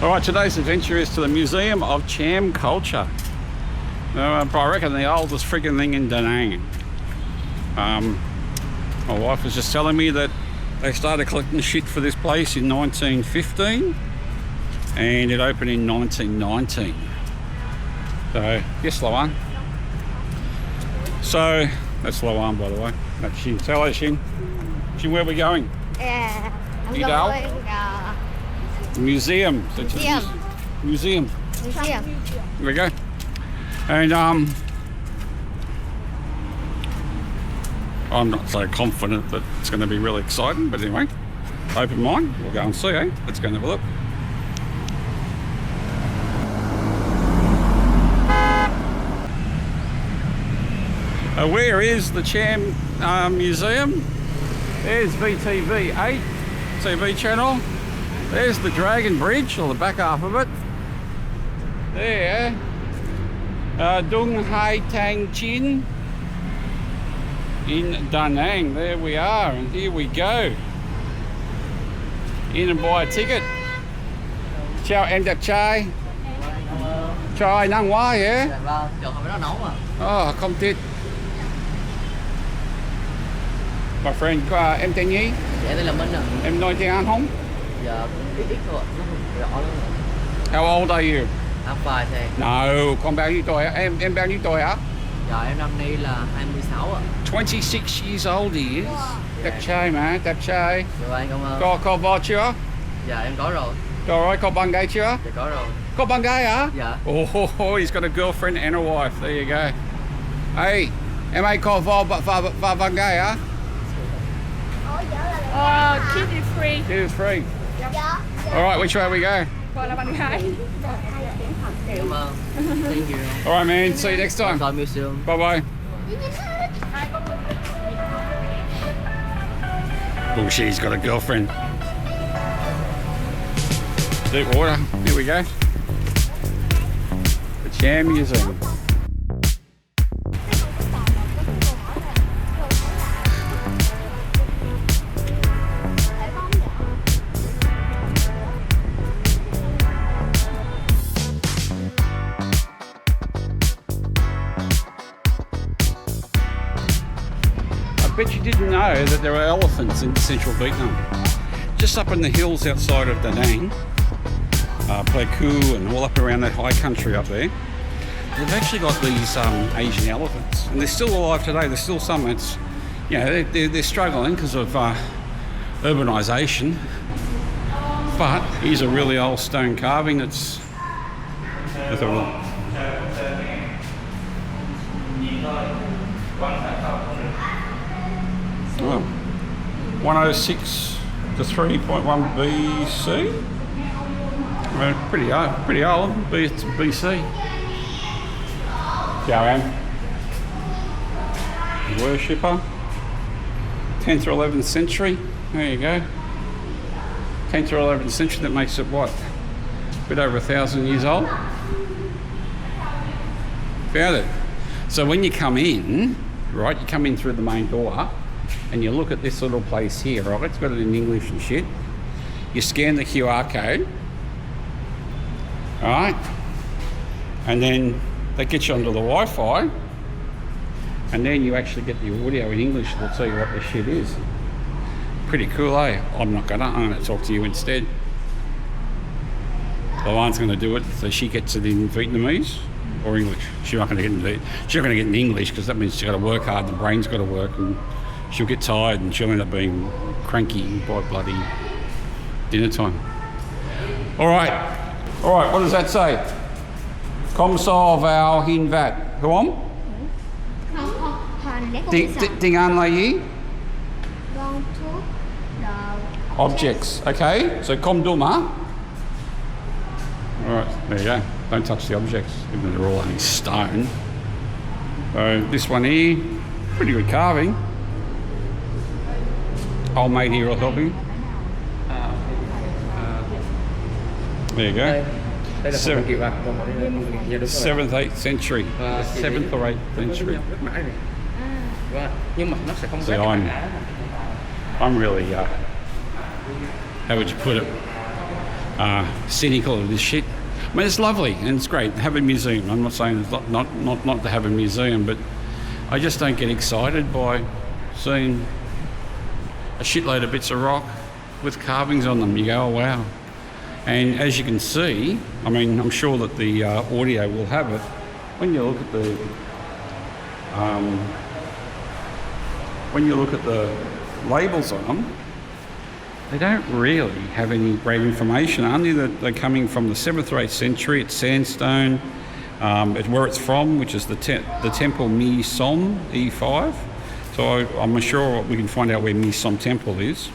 Alright, today's adventure is to the Museum of Cham Culture. I reckon the oldest friggin' thing in Da Nang. My wife was just telling me that they started collecting shit for this place in 1915 and it opened in 1919. So, yes, Lawan. So, that's Lawan, by the way. That's Shin. Say hello, Shin. Shin, where are we going? I'm You going Museum. Museum. Here we go. And I'm not so confident that it's going to be really exciting, but anyway, open mind. We'll go and see, eh? Let's go and have a look. Where is the Cham Museum? There's VTV8 TV channel. There's the Dragon Bridge, or the back half of it. There. Dung Hai Tang Chin in Da Nang. There we are, and here we go. In and buy a ticket. Chào em đẹp trai. Trai năng quá vậy? Dạ vâng, trường hợp nó nấu mà. Không tiếc. My friend, em tên gì? Dạ đây là Minh à. Em nói tiếng Anh không? Dạ cũng ít thôi, nó không rõ lắm. How old are you? I'm fine thầy. No, con bao nhiêu tuổi? Em bao nhiêu tuổi hả? Dạ em năm nay là 26 ạ. 26 years old he is. Đẹp trai mà, đẹp trai. Dạ vâng, cảm ơn. Có vợ chưa? Dạ em có rồi. Rồi, có bạn gái chưa? Dạ có rồi. Có bạn gái hả? Dạ. Oh, he's got a girlfriend and a wife. There you go. Hey, em ai có vợ và bạn gái hả? Kid is free. It is free. All right, which way we go? Gọi là bạn gái. Cảm ơn. Thank you. All right, man. See you next time. Cham Museum. Bye bye. Bullshit, he's got a girlfriend. Deep water. Here we go. The Cham Museum. I bet you didn't know that there are elephants in central Vietnam. Just up in the hills outside of Da Nang, Pleiku and all up around that high country up there, they've actually got these Asian elephants. And they're still alive today. There's still some. It's, you know, they're struggling because of urbanisation. But here's a really old stone carving that's... Oh, 106 to 3.1 BC. Pretty old. BC. Chào em. Worshipper. 10th or 11th century. There you go. 10th or 11th century. That makes it what? A bit over 1,000 years old. Found it. So when you come in, right, you come in through the main door and you look at this little place here, right? It's got it in English and shit. You scan the QR code, all right? And then they get you onto the Wi-Fi and then you actually get the audio in English that'll tell you what the shit is. Pretty cool, eh? I'm gonna talk to you instead. Lawan's gonna do it, so she gets it in Vietnamese or English. She's not gonna get it in English because that means she's got to work hard, the brain's got to work, and she'll get tired and she'll end up being cranky by bloody dinner time. All right, what does that say? Kom so vào hin vat. Không? Tiếng Anh là gì? Objects, okay? So kom dum, huh? All right, there you go. Don't touch the objects, even though they're all only stone. So this one here, pretty good carving. Old mate here will help you. There you go. 7th, 8th century. 7th or 8th century. See, I'm really, how would you put it? cynical of this shit. I mean, it's lovely and it's great. Have a museum. I'm not saying it's not to have a museum, but I just don't get excited by seeing a shitload of bits of rock with carvings on them. You go, oh wow. And as you can see, I mean, I'm sure that the audio will have it. When you look at the labels on them, they don't really have any great information, only that they're coming from the 7th or 8th century. It's sandstone. It's where it's from, which is the temple Mi Som E5. So I'm sure we can find out where Mi Som Temple is.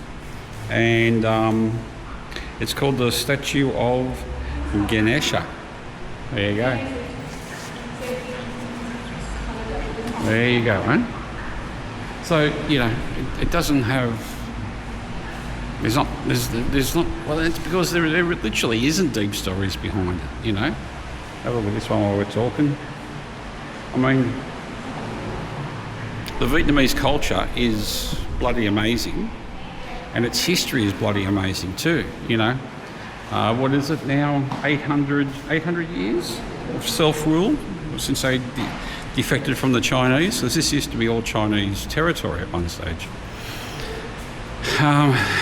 And it's called the statue of Ganesha. There you go. There you go, right? So, you know, it doesn't have... There's not, well, it's because there literally isn't deep stories behind it, you know. Have a look at this one while we're talking. I mean, the Vietnamese culture is bloody amazing, and its history is bloody amazing too, you know. What is it now? 800 years of self-rule since they defected from the Chinese, because this used to be all Chinese territory at one stage.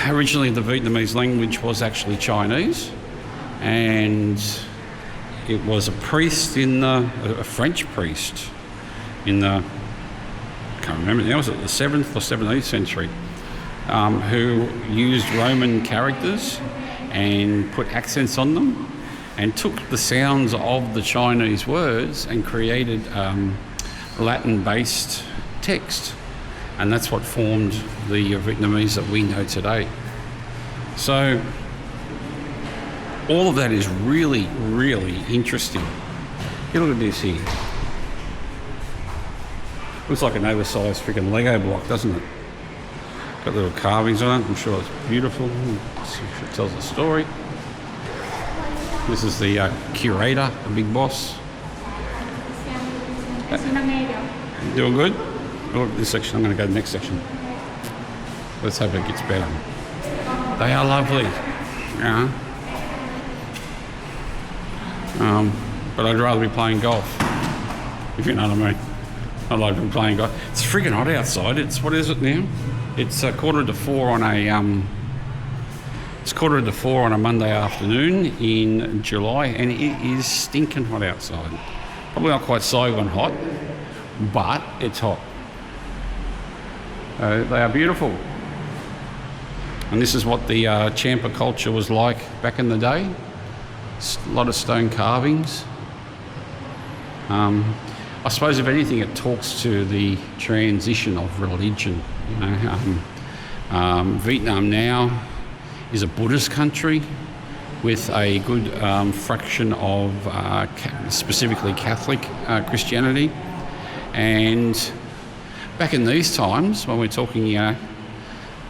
Originally the Vietnamese language was actually Chinese, and it was a priest a French priest in the, I can't remember now, was it the 7th or 17th century, who used Roman characters and put accents on them and took the sounds of the Chinese words and created Latin-based text. And that's what formed the Vietnamese that we know today. So all of that is really, really interesting. You look at this here. Looks like an oversized freaking Lego block, doesn't it? Got little carvings on it. I'm sure it's beautiful. It tells a story. This is the curator, the big boss. Doing good? Look at this section. I'm going to go to the next section. Let's hope it gets better. They are lovely. Yeah. But I'd rather be playing golf, if you know what I mean. I'd like to be playing golf. It's freaking hot outside. It's, what is it now? It's 3:45 on a it's 3:45 on a Monday afternoon in July, and it is stinking hot outside. Probably not quite Saigon hot, but it's hot. They are beautiful. And this is what the Champa culture was like back in the day. A lot of stone carvings. I suppose if anything it talks to the transition of religion. You know, Vietnam now is a Buddhist country with a good fraction of specifically Catholic Christianity. And back in these times, when we're talking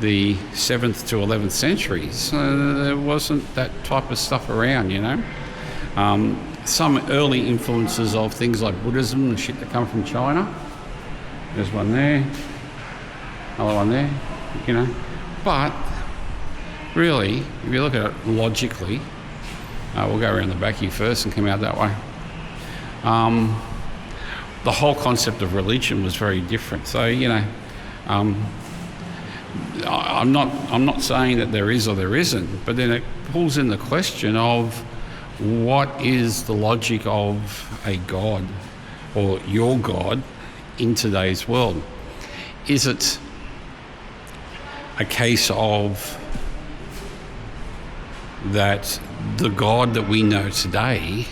the 7th to 11th centuries, there wasn't that type of stuff around, you know. Some early influences of things like Buddhism and shit that come from China. There's one there, another one there, you know. But really, if you look at it logically, we'll go around the back here first and come out that way. The whole concept of religion was very different. So, you know, I'm not saying that there is or there isn't, but then it pulls in the question of what is the logic of a God or your God in today's world? Is it a case of that the God that we know today,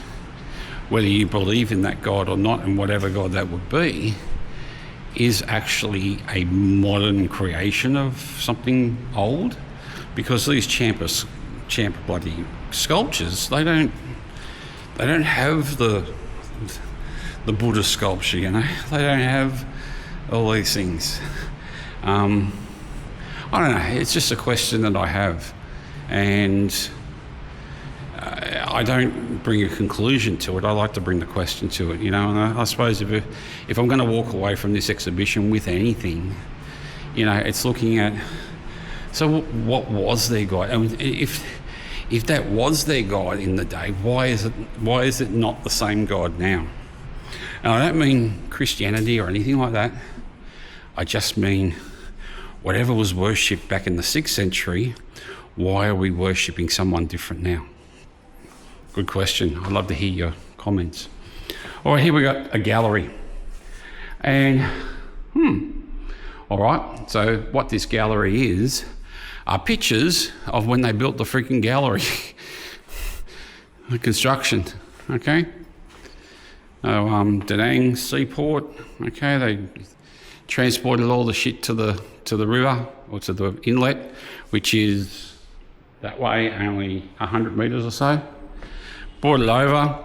whether you believe in that God or not, and whatever God that would be, is actually a modern creation of something old? Because these Champa bloody sculptures, they don't have the Buddha sculpture, you know. They don't have all these things. I don't know. It's just a question that I have, and I don't bring a conclusion to it. I like to bring the question to it, you know. And I suppose if I'm going to walk away from this exhibition with anything, you know, it's looking at, so what was their God? I mean, if that was their God in the day, why is it not the same God now? And I don't mean Christianity or anything like that. I just mean whatever was worshipped back in the 6th century, why are we worshipping someone different now? Good question. I'd love to hear your comments. All right, here we got a gallery. And, all right, so what this gallery is are pictures of when they built the freaking gallery. The construction, okay? Da Nang seaport, okay, they transported all the shit to the river, or to the inlet, which is that way, only 100 metres or so. Brought it over,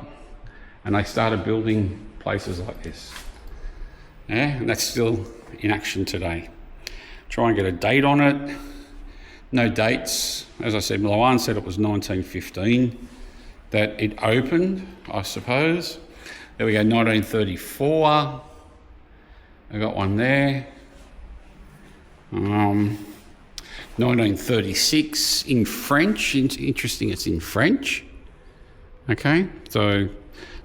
and they started building places like this. Yeah, and that's still in action today. Try and get a date on it. No dates. As I said, Milan said it was 1915 that it opened, I suppose. There we go, 1934. I got one there. 1936 in French. Interesting, it's in French. Okay, so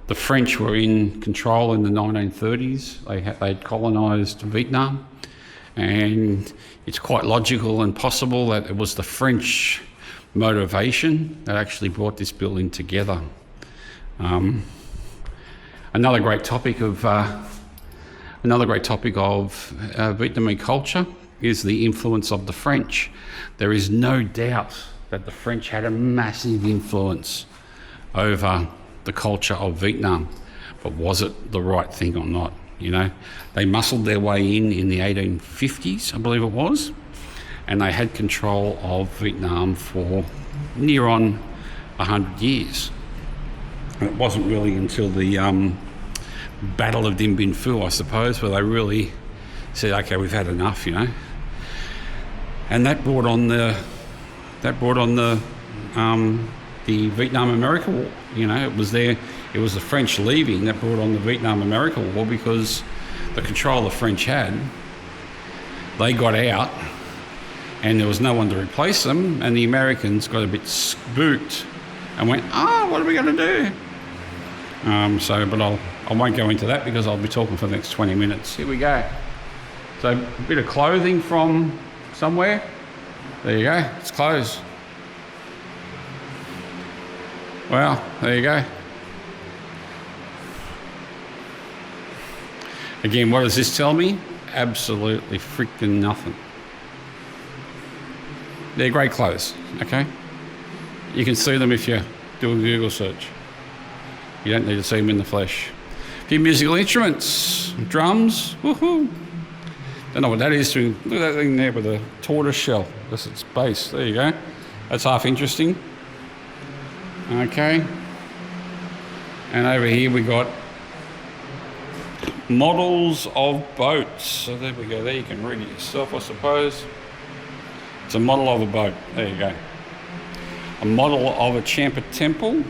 the French were in control in the 1930s. They'd colonised Vietnam, and it's quite logical and possible that it was the French motivation that actually brought this building together. Another great topic of Vietnamese culture is the influence of the French. There is no doubt that the French had a massive influence over the culture of Vietnam, but was it the right thing or not? You know, they muscled their way in the 1850s, I believe it was, and they had control of Vietnam for near on 100 years. And it wasn't really until the Battle of Dien Bien Phu, I suppose, where they really said, okay, we've had enough, you know. And that brought on the Vietnam-America War. You know, it was the French leaving that brought on the Vietnam-America War, because the control the French had, they got out and there was no one to replace them, and the Americans got a bit spooked and went, what are we going to do? But I won't go into that because I'll be talking for the next 20 minutes. Here we go. So a bit of clothing from somewhere. There you go, it's clothes. Well, there you go. Again, what does this tell me? Absolutely freaking nothing. They're great clothes, okay? You can see them if you do a Google search. You don't need to see them in the flesh. A few musical instruments, drums, woohoo. Don't know what that is. Look at that thing there with a tortoise shell. That's its base. There you go. That's half interesting. Okay. And over here we got models of boats. So there we go. There you can read it yourself, I suppose. It's a model of a boat. There you go. A model of a Champa temple.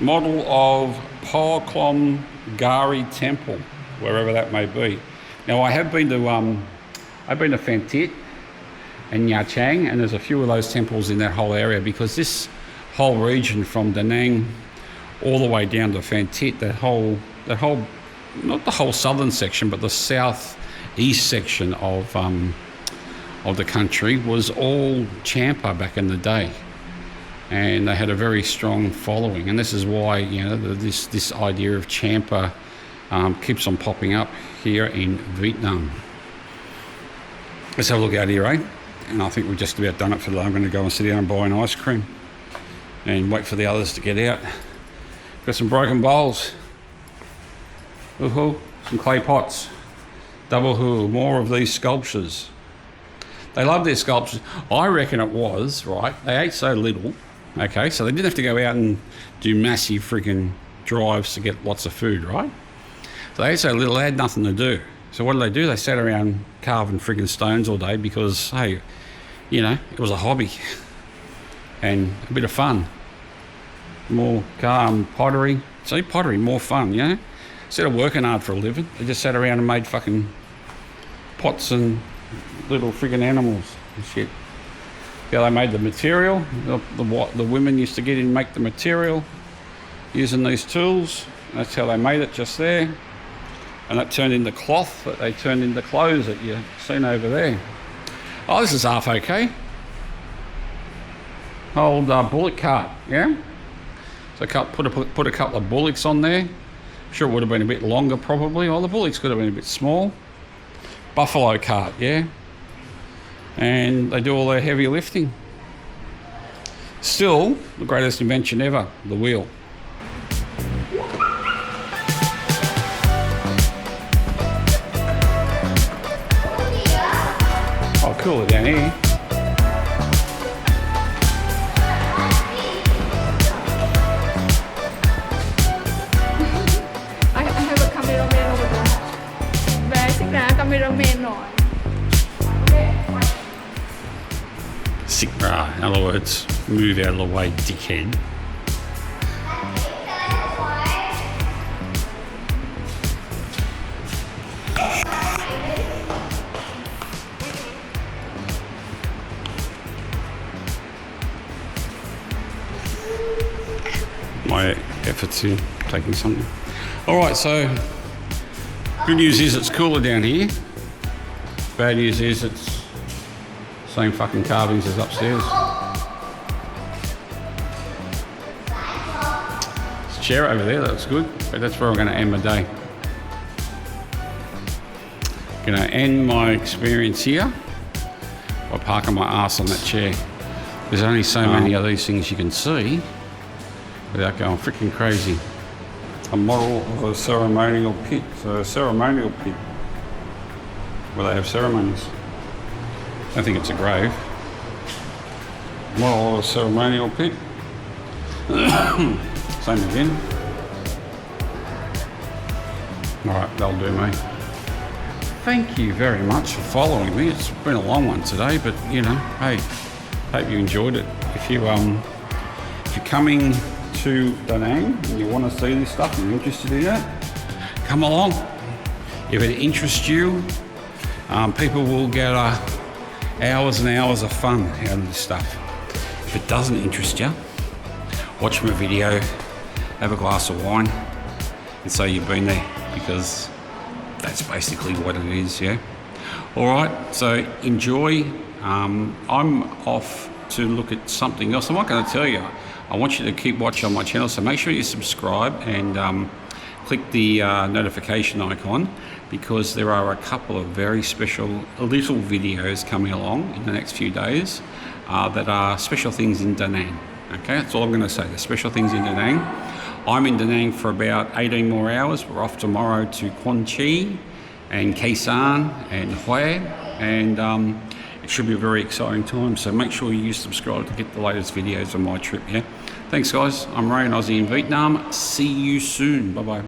Model of Pa Klom Gari temple, wherever that may be. Now I have been to Phan Thiet and Nha Trang, and there's a few of those temples in that whole area, because this whole region from Da Nang all the way down to Phan Thiet, that whole not the whole southern section, but the southeast section of the country was all Champa back in the day, and they had a very strong following. And this is why, you know, this idea of Champa keeps on popping up here in Vietnam. Let's have a look out here, eh? And I think we've just about done it for today. I'm going to go and sit down and buy an ice cream and wait for the others to get out. Got some broken bowls. Ooh, some clay pots. Double hoo, more of these sculptures. They love their sculptures. I reckon it was, right, they ate so little, okay, so they didn't have to go out and do massive freaking drives to get lots of food, right? So they ate so little, they had nothing to do. So what did? They sat around carving freaking stones all day because, hey, you know, it was a hobby and a bit of fun. More pottery. See, pottery, more fun, you know? Instead of working hard for a living, they just sat around and made fucking pots and little friggin' animals and shit. Yeah, they made the material. The women used to get in and make the material using these tools. That's how they made it just there. And that turned into cloth that they turned into clothes that you've seen over there. Oh, this is half okay. Old bullock cart, yeah? So put a couple of bullocks on there. Sure, it would have been a bit longer probably. Oh, the bullocks could have been a bit small. Buffalo cart, yeah? And they do all their heavy lifting. Still, the greatest invention ever, the wheel. Oh, cooler down here. I have a cameraman over there. Về xích ra cameraman rồi. Sickra, in other words, move out of the way, dickhead. My efforts in taking something. All right, so good news is it's cooler down here. Bad news is it's same fucking carvings as upstairs. There's a chair over there, that's good, but that's where I'm going to end my day. Going to end my experience here by parking my ass on that chair. There's only so many of these things you can see without going freaking crazy. A model of a ceremonial pit. So a ceremonial pit where they have ceremonies. I don't think it's a grave. Model of a ceremonial pit. Same again. Alright, that'll do, mate. Thank you very much for following me. It's been a long one today, but you know, hey, hope you enjoyed it. If you're coming to Da Nang and you want to see this stuff and you're interested in it, come along. If it interests you, people will get hours and hours of fun out of this stuff. If it doesn't interest you, watch my video, have a glass of wine and say you've been there, because that's basically what it is, yeah? Alright, so enjoy. I'm off to look at something else. I'm not going to tell you. I want you to keep watching on my channel, so make sure you subscribe and click the notification icon, because there are a couple of very special little videos coming along in the next few days that are special things in Da Nang. Okay, that's all I'm going to say, the special things in Da Nang. I'm in Da Nang for about 18 more hours. We're off tomorrow to Quan Chi and Khe Sanh and Hue, and it should be a very exciting time, so make sure you subscribe to get the latest videos on my trip, yeah? Thanks guys, I'm An Aussie in Vietnam. See you soon, bye bye.